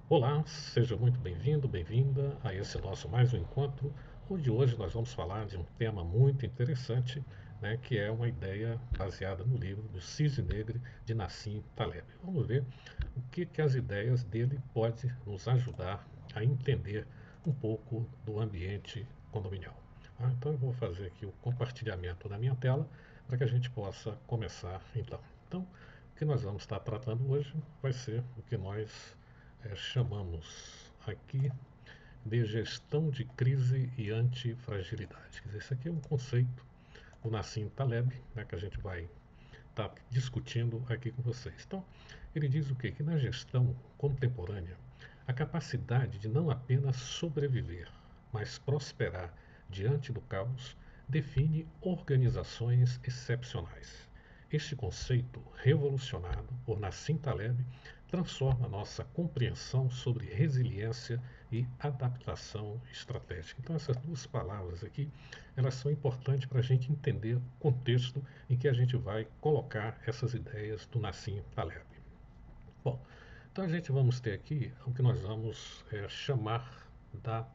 Olá, seja muito bem-vindo, bem-vinda a esse nosso mais um encontro, onde hoje nós vamos falar de um tema muito interessante, né, que é uma ideia baseada no livro do Cisne Negro de Nassim Taleb. Vamos ver o que as ideias dele podem nos ajudar a entender um pouco do ambiente condominial. Então eu vou fazer aqui o compartilhamento da minha tela para que a gente possa começar então. Então, o que nós vamos estar tratando hoje vai ser o que nós chamamos aqui de gestão de crise e antifragilidade. Quer dizer, isso aqui é um conceito do Nassim Taleb, né, que a gente vai estar discutindo aqui com vocês. Então, ele diz o quê? Que na gestão contemporânea, a capacidade de não apenas sobreviver, mas prosperar diante do caos, define organizações excepcionais. Este conceito, revolucionado por Nassim Taleb, transforma nossa compreensão sobre resiliência e adaptação estratégica. Então, essas duas palavras aqui, elas são importantes para a gente entender o contexto em que a gente vai colocar essas ideias do Nassim Taleb. Bom, então a gente vamos ter aqui o que nós vamos chamar da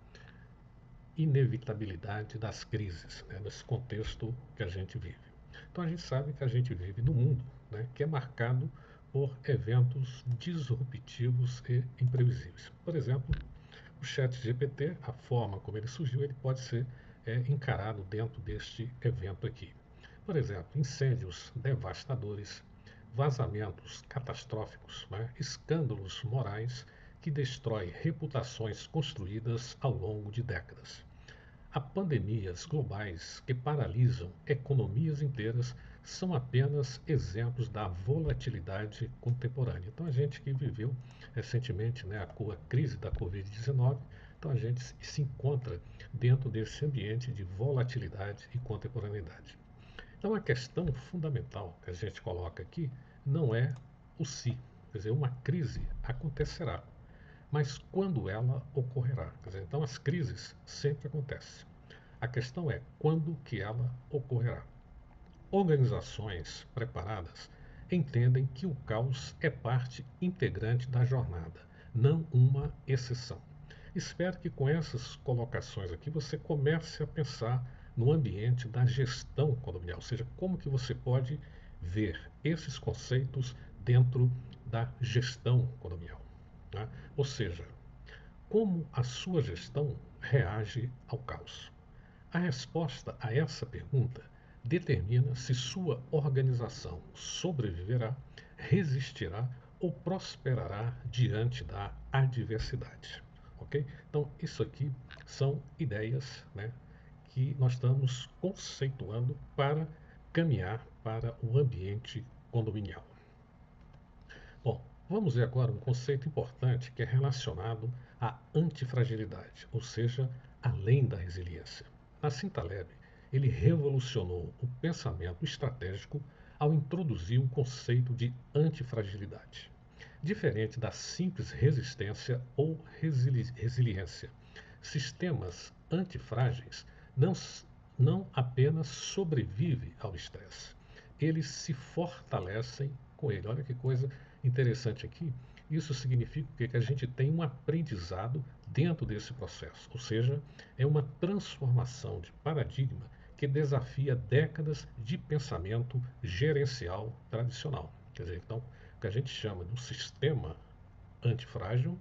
inevitabilidade das crises, né, nesse contexto que a gente vive. Então a gente sabe que a gente vive num mundo, né, que é marcado por eventos disruptivos e imprevisíveis. Por exemplo, o chat GPT, a forma como ele surgiu, ele pode ser encarado dentro deste evento aqui. Por exemplo, incêndios devastadores, vazamentos catastróficos, né, escândalos morais que destroem reputações construídas ao longo de décadas. Há pandemias globais que paralisam economias inteiras são apenas exemplos da volatilidade contemporânea. Então, a gente que viveu recentemente, né, a crise da Covid-19, então a gente se encontra dentro desse ambiente de volatilidade e contemporaneidade. Então, a questão fundamental que a gente coloca aqui não é o se, quer dizer, uma crise acontecerá, mas quando ela ocorrerá. Quer dizer, então, as crises sempre acontecem. A questão é quando que ela ocorrerá. Organizações preparadas entendem que o caos é parte integrante da jornada, não uma exceção. Espero que com essas colocações aqui você comece a pensar no ambiente da gestão condominial, ou seja, como que você pode ver esses conceitos dentro da gestão condominial, né? Ou seja, como a sua gestão reage ao caos. A resposta a essa pergunta determina se sua organização sobreviverá, resistirá ou prosperará diante da adversidade. Ok? Então, isso aqui são ideias, né, que nós estamos conceituando para caminhar para o ambiente condominial. Bom, vamos ver agora um conceito importante que é relacionado à antifragilidade, ou seja, além da resiliência. Nassim Taleb, ele revolucionou o pensamento estratégico ao introduzir o conceito de antifragilidade. Diferente da simples resistência ou resiliência, sistemas antifrágeis não, não apenas sobrevivem ao estresse, eles se fortalecem com ele. Olha que coisa interessante aqui. Isso significa que a gente tem um aprendizado dentro desse processo, ou seja, é uma transformação de paradigma que desafia décadas de pensamento gerencial tradicional. Quer dizer, então, o que a gente chama de um sistema antifrágil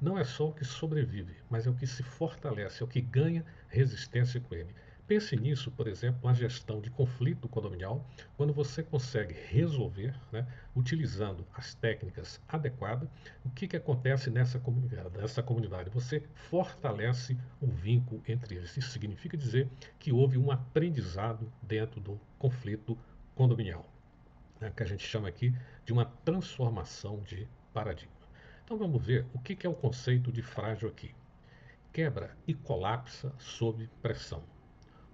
não é só o que sobrevive, mas é o que se fortalece, é o que ganha resistência com ele. Pense nisso, por exemplo, na gestão de conflito condominial, quando você consegue resolver, né, utilizando as técnicas adequadas, o que acontece nessa comunidade? Você fortalece o vínculo entre eles. Isso significa dizer que houve um aprendizado dentro do conflito condominial, né, que a gente chama aqui de uma transformação de paradigma. Então vamos ver o que é o conceito de frágil aqui. Quebra e colapsa sob pressão,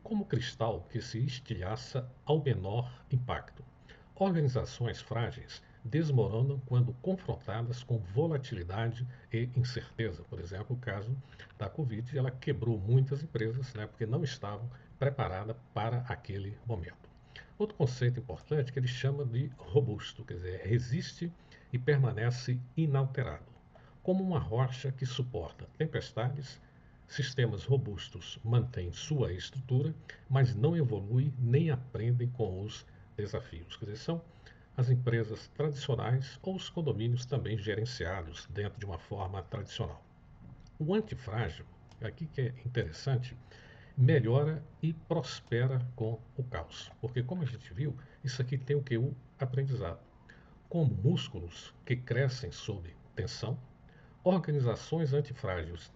como cristal que se estilhaça ao menor impacto. Organizações frágeis desmoronam quando confrontadas com volatilidade e incerteza. Por exemplo, o caso da Covid, ela quebrou muitas empresas, né, porque não estavam preparadas para aquele momento. Outro conceito importante que ele chama de robusto, quer dizer, resiste e permanece inalterado. como uma rocha que suporta tempestades, sistemas robustos mantêm sua estrutura, mas não evoluem nem aprendem com os desafios. Quer dizer, são as empresas tradicionais ou os condomínios também gerenciados dentro de uma forma tradicional. O antifrágil, aqui que é interessante, melhora e prospera com o caos. Porque, como a gente viu, isso aqui tem o que? O aprendizado. Como músculos que crescem sob tensão, organizações antifrágeis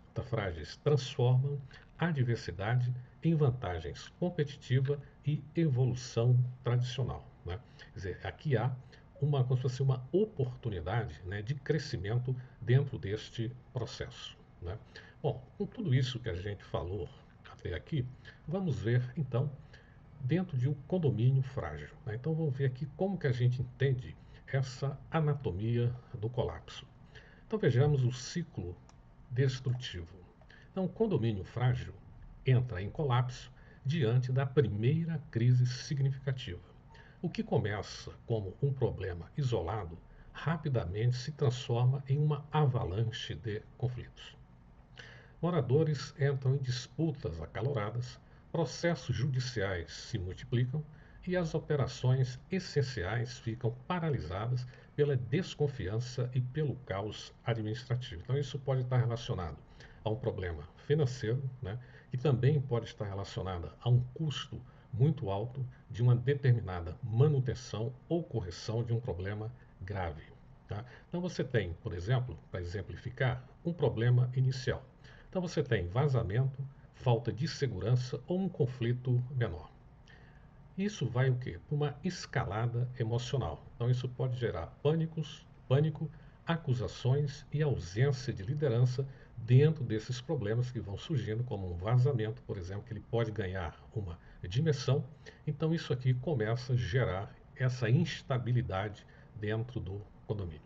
transformam adversidade em vantagens competitiva e evolução tradicional. Né? Quer dizer, aqui há como se fosse uma oportunidade, né, de crescimento dentro deste processo. Né? Bom, com tudo isso que a gente falou até aqui, vamos ver então dentro de um condomínio frágil. Né? Então vamos ver aqui como que a gente entende essa anatomia do colapso. Então vejamos o ciclo destrutivo. Então, o condomínio frágil entra em colapso diante da primeira crise significativa. O que começa como um problema isolado, rapidamente se transforma em uma avalanche de conflitos. Moradores entram em disputas acaloradas, processos judiciais se multiplicam e as operações essenciais ficam paralisadas pela desconfiança e pelo caos administrativo. Então, isso pode estar relacionado a um problema financeiro, né, e também pode estar relacionado a um custo muito alto de uma determinada manutenção ou correção de um problema grave. Tá? Então, você tem, por exemplo, para exemplificar, um problema inicial. Então você tem vazamento, falta de segurança ou um conflito menor. Isso vai o quê? Uma escalada emocional. Então isso pode gerar pânico, acusações e ausência de liderança dentro desses problemas que vão surgindo, como um vazamento, por exemplo, que ele pode ganhar uma dimensão. Então isso aqui começa a gerar essa instabilidade dentro do condomínio.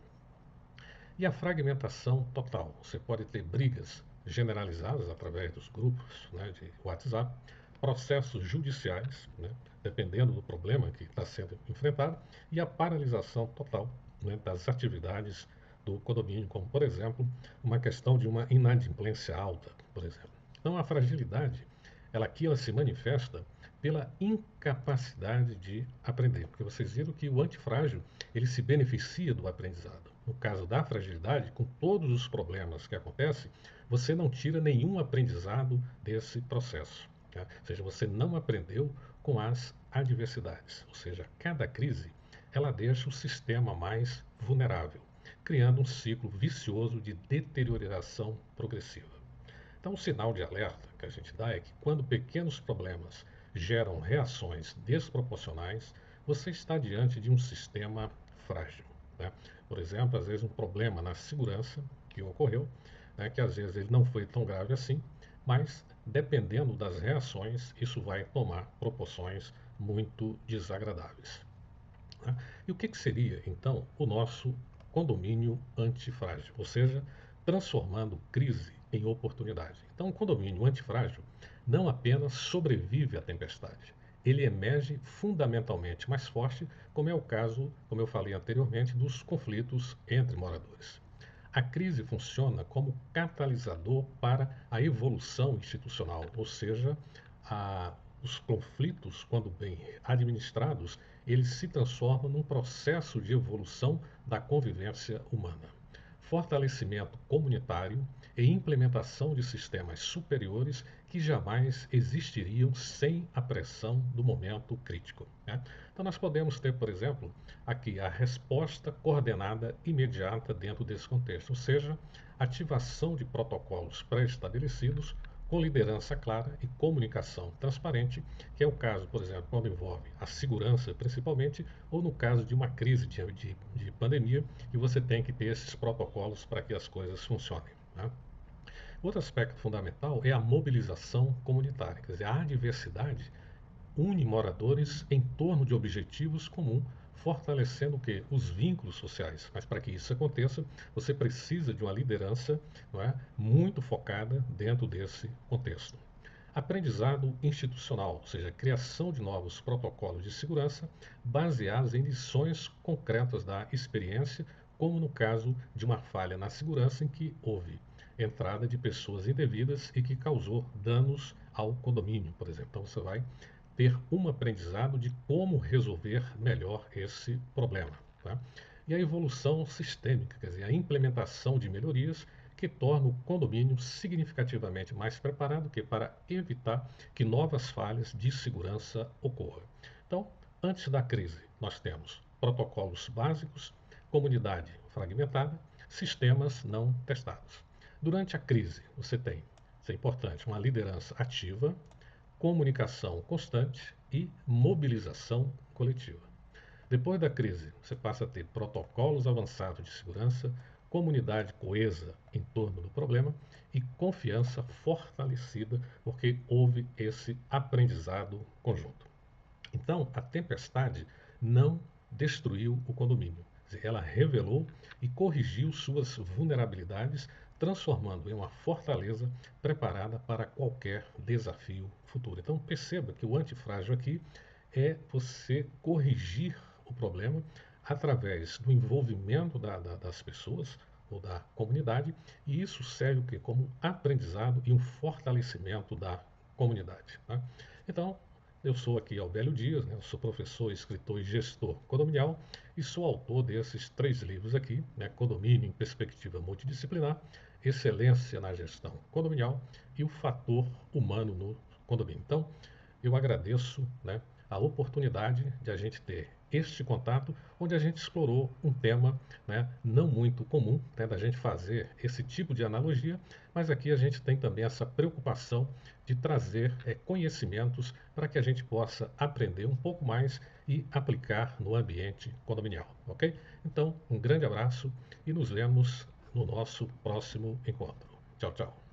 E a fragmentação total. Você pode ter brigas generalizadas através dos grupos, né, de WhatsApp, processos judiciais, né, dependendo do problema que está sendo enfrentado, e a paralisação total, né, das atividades do condomínio, como, por exemplo, uma questão de uma inadimplência alta, por exemplo. Então, a fragilidade, ela se manifesta pela incapacidade de aprender, porque vocês viram que o antifrágil, ele se beneficia do aprendizado. No caso da fragilidade, com todos os problemas que acontecem, você não tira nenhum aprendizado desse processo. Tá? Ou seja, você não aprendeu com as adversidades. Ou seja, cada crise, ela deixa o sistema mais vulnerável, criando um ciclo vicioso de deterioração progressiva. Então, o sinal de alerta que a gente dá é que quando pequenos problemas geram reações desproporcionais, você está diante de um sistema frágil. Né? Por exemplo, às vezes um problema na segurança que ocorreu, né, que às vezes ele não foi tão grave assim, mas dependendo das reações, isso vai tomar proporções muito desagradáveis. Né? E o que seria, então, o nosso condomínio antifrágil? Ou seja, transformando crise em oportunidade. Então, o condomínio antifrágil não apenas sobrevive à tempestade, ele emerge fundamentalmente mais forte, como é o caso, como eu falei anteriormente, dos conflitos entre moradores. A crise funciona como catalisador para a evolução institucional, ou seja, os conflitos, quando bem administrados, eles se transformam num processo de evolução da convivência humana. Fortalecimento comunitário e implementação de sistemas superiores que jamais existiriam sem a pressão do momento crítico. Né? Então, nós podemos ter, por exemplo, aqui a resposta coordenada imediata dentro desse contexto, ou seja, ativação de protocolos pré-estabelecidos com liderança clara e comunicação transparente, que é o caso, por exemplo, quando envolve a segurança principalmente, ou no caso de uma crise de pandemia, e você tem que ter esses protocolos para que as coisas funcionem. Né? Outro aspecto fundamental é a mobilização comunitária, quer dizer, a adversidade une moradores em torno de objetivos comuns, fortalecendo o quê? Os vínculos sociais. Mas para que isso aconteça, você precisa de uma liderança, não é, muito focada dentro desse contexto. Aprendizado institucional, ou seja, criação de novos protocolos de segurança baseados em lições concretas da experiência, como no caso de uma falha na segurança em que houve entrada de pessoas indevidas e que causou danos ao condomínio, por exemplo. Então você vai ter um aprendizado de como resolver melhor esse problema. Tá? E a evolução sistêmica, quer dizer, a implementação de melhorias que torna o condomínio significativamente mais preparado que para evitar que novas falhas de segurança ocorram. Então, antes da crise, nós temos protocolos básicos, comunidade fragmentada, sistemas não testados. Durante a crise, você tem, isso é importante, uma liderança ativa, comunicação constante e mobilização coletiva. Depois da crise, você passa a ter protocolos avançados de segurança, comunidade coesa em torno do problema e confiança fortalecida, porque houve esse aprendizado conjunto. Então, a tempestade não destruiu o condomínio. Ela revelou e corrigiu suas vulnerabilidades, transformando em uma fortaleza preparada para qualquer desafio futuro. Então, perceba que o antifrágil aqui é você corrigir o problema através do envolvimento das pessoas ou da comunidade, e isso serve o quê? Como aprendizado e um fortalecimento da comunidade. Tá? Então, eu sou aqui Albélio Dias, né? Eu sou professor, escritor e gestor condominial e sou autor desses 3 livros aqui, né? Condomínio em Perspectiva Multidisciplinar, Excelência na Gestão Condominial e o Fator Humano no Condomínio. Então, eu agradeço, né, a oportunidade de a gente ter este contato, onde a gente explorou um tema, né, não muito comum, né, da gente fazer esse tipo de analogia, mas aqui a gente tem também essa preocupação de trazer conhecimentos para que a gente possa aprender um pouco mais e aplicar no ambiente condominial, ok? Então, um grande abraço e nos vemos no nosso próximo encontro. Tchau, tchau.